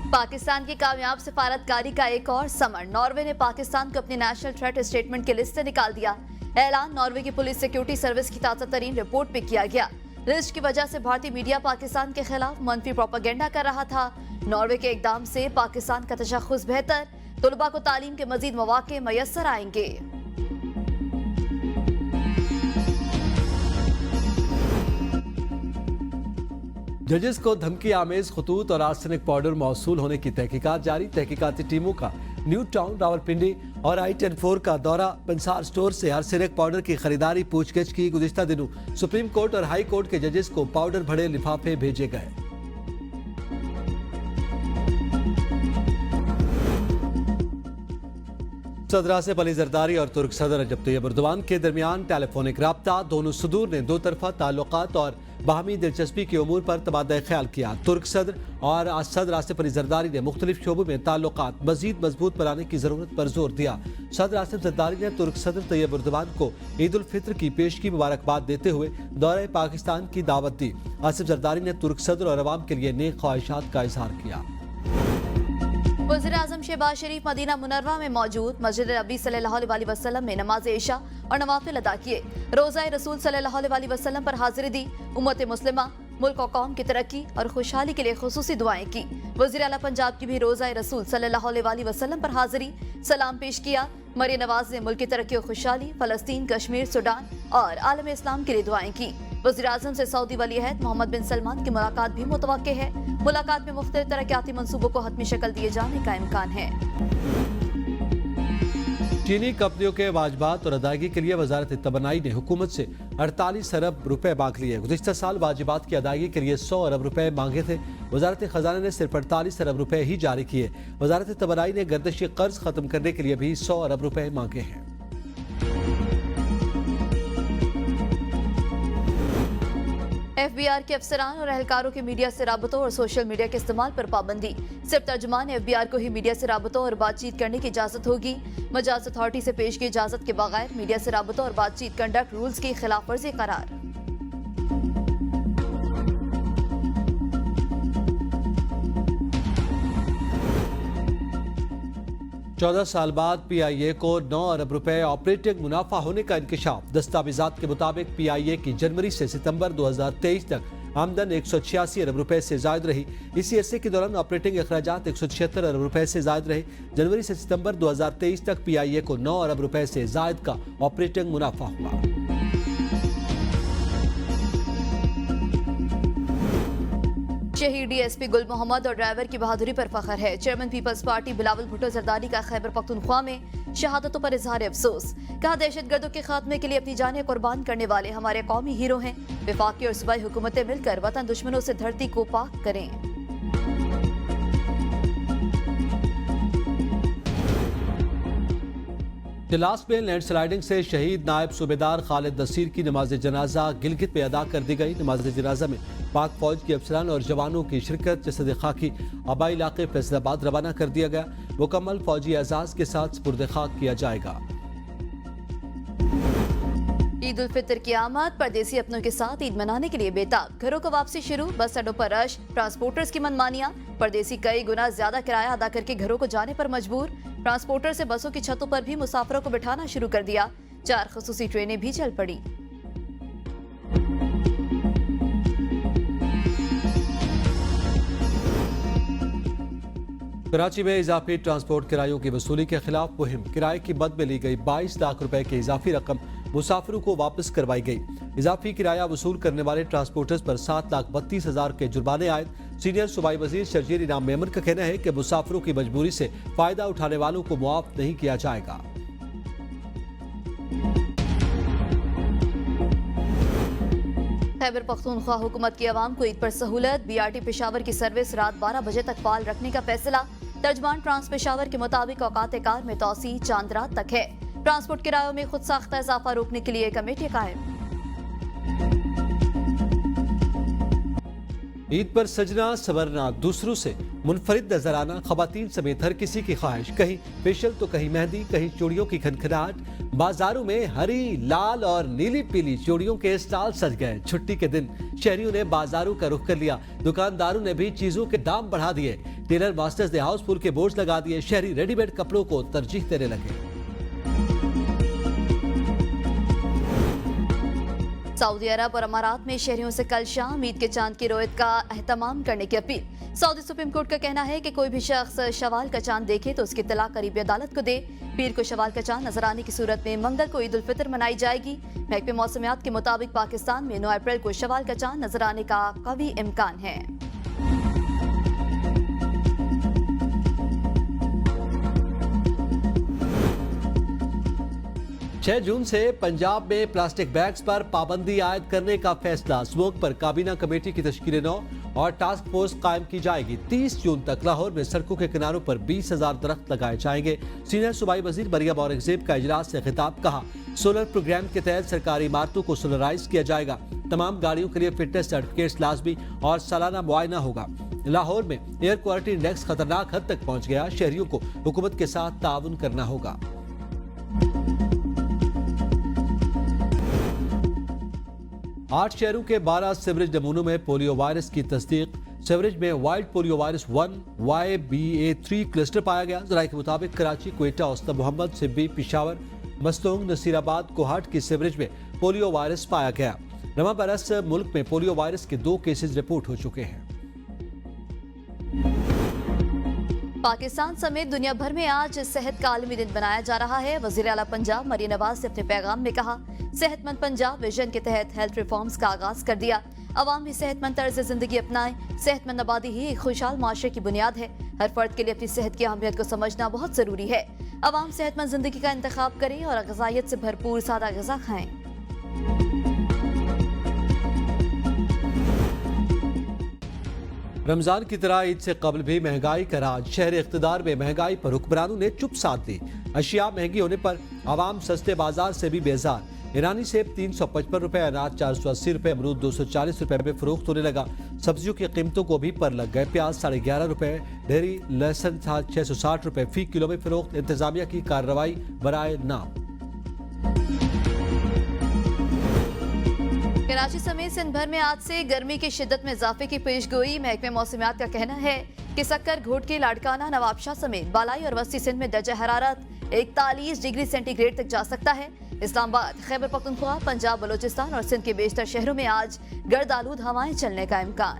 पाकिस्तान की कामयाब सिफारतकारी का एक और समन। नॉर्वे ने पाकिस्तान को अपनी नेशनल थ्रेट स्टेटमेंट की लिस्ट से निकाल दिया। ऐलान नॉर्वे की पुलिस सिक्योरिटी सर्विस की ताज़ा तरीन रिपोर्ट पे किया गया। लिस्ट की वजह से भारतीय मीडिया पाकिस्तान के खिलाफ मनफी प्रोपेगेंडा कर रहा था। नॉर्वे के इकदाम से पाकिस्तान का तशख़्ख़ुस बेहतर, तुलबा को तालीम के मजीद मौके मयसर आएंगे। जजेस को धमकी आमेज खतूत और आर्सेनिक पाउडर मौसूल होने की तहकीकात जारी। तहकीकाती टीमों का न्यू टाउन, रावलपिंडी और I-10-4 का दौरा। पंसार स्टोर से आर्सेनिक पाउडर की खरीदारी पूछगिछ की। गुज़िश्ता दिनों सुप्रीम कोर्ट और हाई कोर्ट के जजेस को पाउडर भरे लिफाफे भेजे गए। सदर आसिफ अली जरदारी और तुर्क सदर रजब तैयब एर्दोगान के दरमियान टेलीफोनिक राब्ता। दोनों सदूर ने दो तरफा ताल्लुकात और बाहमी दिलचस्पी के उमूर पर तबादला ख्याल किया। तुर्क सदर और सदर आसिफ अली जरदारी ने मुख्तलिफ शोबों में ताल्लुकात मजीद मजबूत बनाने की जरूरत पर जोर दिया। सदर आसिफ जरदारी ने तुर्क सदर तैयब एर्दोगान को ईद उल फित्र की पेशगी मुबारकबाद देते हुए दौरे पाकिस्तान की दावत दी। आसिफ जरदारी ने तुर्क सदर और अवाम के लिए नेक ख्वाहिशात का इजहार किया। वज़ीर-ए-आज़म शहबाज शरीफ मदीना मुनव्वरा में मौजूद मस्जिद नबी सल्लल्लाहु अलैहि वसल्लम में नमाज इशा और नवाफिल अदा किए। रोज़ा रसूल सल्लल्लाहु अलैहि वसल्लम पर हाजिरी दी। उम्मत मुस्लिमा, मुल्क और कौम की तरक्की और खुशहाली के लिए खुसूसी दुआएं की। वज़ीर आला पंजाब की भी रोज़ा रसूल सल्लल्लाहु अलैहि वसल्लम पर हाजिरी, सलाम पेश किया। मरियम नवाज ने मुल्क की तरक्की और खुशहाली, फलस्तीन, कश्मीर, सूडान और आलम इस्लाम के लिए दुआएं की। वज़ीर-ए-आज़म से सऊदी वली-अहद मोहम्मद बिन सलमान की मुलाकात भी मुतवक्के है। मुलाकात में मुख्तलिफ तरक्याती मंसूबों को हतमी शक्ल दिए जाने का इम्कान है। चीनी कंपनियों के वाजिबात और अदायगी के लिए वजारत तबनाई ने हुकूमत से 48 अरब रुपए मांग लिए। गुज़िश्ता साल वाजिबात की अदायगी के लिए 100 अरब रुपए मांगे थे। वजारत खजाना ने सिर्फ 48 अरब रुपए ही जारी किए। वजारत तबनाई ने गर्दिशी कर्ज खत्म करने के लिए भी 100 अरब रुपए मांगे हैं। FBI के अफसरान और एहलकारों के मीडिया से राबतों और सोशल मीडिया के इस्तेमाल पर पाबंदी। सिर्फ तर्जुमान FBI को ही मीडिया से राबतों और बातचीत करने की इजाजत होगी। मजाज अथॉरिटी से पेश की इजाजत के बगैर मीडिया से राबतों और बातचीत कंडक्ट रूल्स की खिलाफ वर्जी करार। चौदह साल बाद PIA को 9 अरब रुपए ऑपरेटिंग मुनाफा होने का इंकशाफ। दस्तावेजात के मुताबिक PIA की जनवरी से सितंबर 2023 तक आमदन 186 अरब रुपए से जायद रही। इसी अरसे के दौरान ऑपरेटिंग अखराजात 176 अरब रुपए से जायद रहे। जनवरी से सितंबर 2023 तक PIA को 9 अरब रुपए से जायद का ऑपरेटिंग मुनाफा हुआ। शहीद DSP गुल मोहम्मद और ड्राइवर की बहादुरी पर फख्र है। चेयरमैन पीपल्स पार्टी बिलावल भुट्टो जरदारी का खैबर पख्तूनख्वा में शहादतों पर इजहार अफसोस। कहा, दहशतगर्दों के खात्मे के लिए अपनी जानें कुर्बान करने वाले हमारे कौमी हीरो हैं। वफाकी और सूबाई हुकूमतें मिलकर वतन दुश्मनों से धरती को पाक करें। जिलास में लैंडस्लाइडिंग से शहीद नायब सूबेदार खालिद नसीर की नमाज जनाजा गिलगित में अदा कर दी गई। नमाज जनाजा में पाक फौज के अफसरान और जवानों की शिरकत जसद खाकी आबाई इलाके फैसलाबाद रवाना कर दिया गया। मुकम्मल फौजी एजाज के साथ सुपुर्द खाक किया जाएगा। ईद उल फितर की आमद, परदेसी अपनों के साथ ईद मनाने के लिए बेताब। घरों को वापसी शुरू, बस अड्डों पर रश, ट्रांसपोर्टर्स की मनमानियां। परदेसी कई गुना ज्यादा किराया अदा करके घरों को जाने पर मजबूर। ट्रांसपोर्टर से बसों की छतों पर भी मुसाफिरों को बिठाना शुरू कर दिया। 4 खुसूसी ट्रेनें भी चल पड़ी। कराची में इजाफी ट्रांसपोर्ट किरायों की वसूली के खिलाफ मुहिम। किराए की मद में ली गई 22 लाख रुपए की इजाफी रकम मुसाफिरों को वापस करवाई गई। इजाफी किराया वसूल करने वाले ट्रांसपोर्टर्स पर 7,32,000 के जुर्माने आए। सीनियर सूबाई वजीर शर्जील इनाम मेमन का कहना है कि मुसाफिरों की मजबूरी से फायदा उठाने वालों को मुआफ नहीं किया जाएगा। खैबर पख्तूनख्वा हुकूमत की आवाम को ईद पर सहूलत। BRT पेशावर की सर्विस रात 12 बजे तक फाल रखने का फैसला। तर्जमान ट्रांस पेशावर के मुताबिक औकात कार में तौसी चांद रात तक है। ट्रांसपोर्ट किरायों में खुद साख्ता इजाफा रोकने के लिए कमेटी कायम। ईद पर सजना संवरना, दूसरों से मुनफरिद नजर आना खवातीन समेत हर किसी की ख्वाहिश। कहीं फेशियल तो कहीं मेहंदी, कहीं चूड़ियों की खनखनाहट। बाजारों में हरी, लाल और नीली पीली चूड़ियों के स्टॉल सज गए। छुट्टी के दिन शहरियों ने बाजारों का रुख कर लिया। दुकानदारों ने भी चीजों के दाम बढ़ा दिए। टेलर मास्टर्स ने हाउसफुल के बोर्ड लगा दिए, शहरी रेडीमेड कपड़ों को तरजीह देने लगे। सऊदी अरब और अमारात में शहरियों से कल शाम ईद के चांद की रोयत का एहतमाम करने की अपील। सऊदी सुप्रीम कोर्ट का कहना है कि कोई भी शख्स शवाल का चांद देखे तो उसकी तलाक करीबी अदालत को दे। पीर को शवाल का चांद नजर आने की सूरत में मंगल को ईद उल फितर मनाई जाएगी। महकमे मौसमियात के मुताबिक पाकिस्तान में 9 अप्रैल को शवाल का चांद नजर आने का कवी इम्कान है। 6 जून से पंजाब में प्लास्टिक बैग्स पर पाबंदी आयद करने का फैसला। स्मोक पर काबीना कमेटी की तश्कील 9 और टास्क फोर्स कायम की जाएगी। 30 जून तक लाहौर में सड़कों के किनारों पर 20,000 दरख्त लगाए जाएंगे। सीनियर सूबाई वजीर मरियम औरंगजेब का इजलास से खिताब, कहा सोलर प्रोग्राम के तहत सरकारी इमारतों को सोलराइज किया जाएगा। तमाम गाड़ियों के लिए फिटनेस सर्टिफिकेट लाजमी और सालाना मुआयना होगा। लाहौर में एयर क्वालिटी इंडेक्स खतरनाक हद तक पहुंच गया। शहरियों को हुकूमत के साथ ताउन करना होगा। आठ शहरों के 12 सीवरेज नमूनों में पोलियो वायरस की तस्दीक। सीवरेज में wild polio virus 1 YBA3 cluster पाया गया। जराये के मुताबिक कराची, क्वेटा, औसत मोहम्मद, सिब्बी, पिशावर, मस्तोंग, नसीराबाद, कोहाट की सीवरेज में पोलियो वायरस पाया गया। रमा बरस मुल्क में पोलियो वायरस के 2 केसेस रिपोर्ट हो चुके हैं। पाकिस्तान समेत दुनिया भर में आज सेहत का आलमी दिन मनाया जा रहा है। वजीर आला पंजाब मरियम नवाज ने अपने पैगाम में कहा, सेहतमंद पंजाब विजन के तहत हेल्थ रिफॉर्म्स का आगाज कर दिया। अवाम भी सेहतमंद तर्ज जिंदगी अपनाएं। सेहतमंद आबादी ही एक खुशहाल माशरे की बुनियाद है। हर फर्द के लिए अपनी सेहत की अहमियत को समझना बहुत जरूरी है। अवाम सेहतमंद जिंदगी का इंतखाब करें और ग़िज़ाइयत से भरपूर सादा ग़िज़ा खाएं। रमजान की तरह ईद से कबल भी महंगाई का राज। शहर इख्तिदार में महंगाई पर हुक्मरानों ने चुप साध दी। अशिया महंगी होने पर आवाम सस्ते बाजार से भी बेजार। ईरानी सेब 355 रुपए, अनाज 480 रुपए, अमरूद 240 रुपए में फरोख्त होने लगा। सब्जियों की कीमतों को भी पर लग गए। प्याज 11.5 रुपए, ढेरी लहसुन 660 रुपए फी किलो में फरोख्त। इंतजामिया की कार्रवाई बराए नाम। कराची समेत सिंध भर में आज से गर्मी की शिद्दत में इजाफे की पेशगोई। महकमे मौसमियात का कहना है कि सक्कर, घोटकी, लाड़काना, नवाबशाह समेत बालाई और वस्ती सिंध में दर्जा हरारत 41 डिग्री सेंटीग्रेड तक जा सकता है। इस्लामाबाद, खैबर पख्तूनख्वा, पंजाब, बलोचिस्तान और सिंध के बेशतर शहरों में आज गर्द आलूद हवाएं चलने का इम्कान।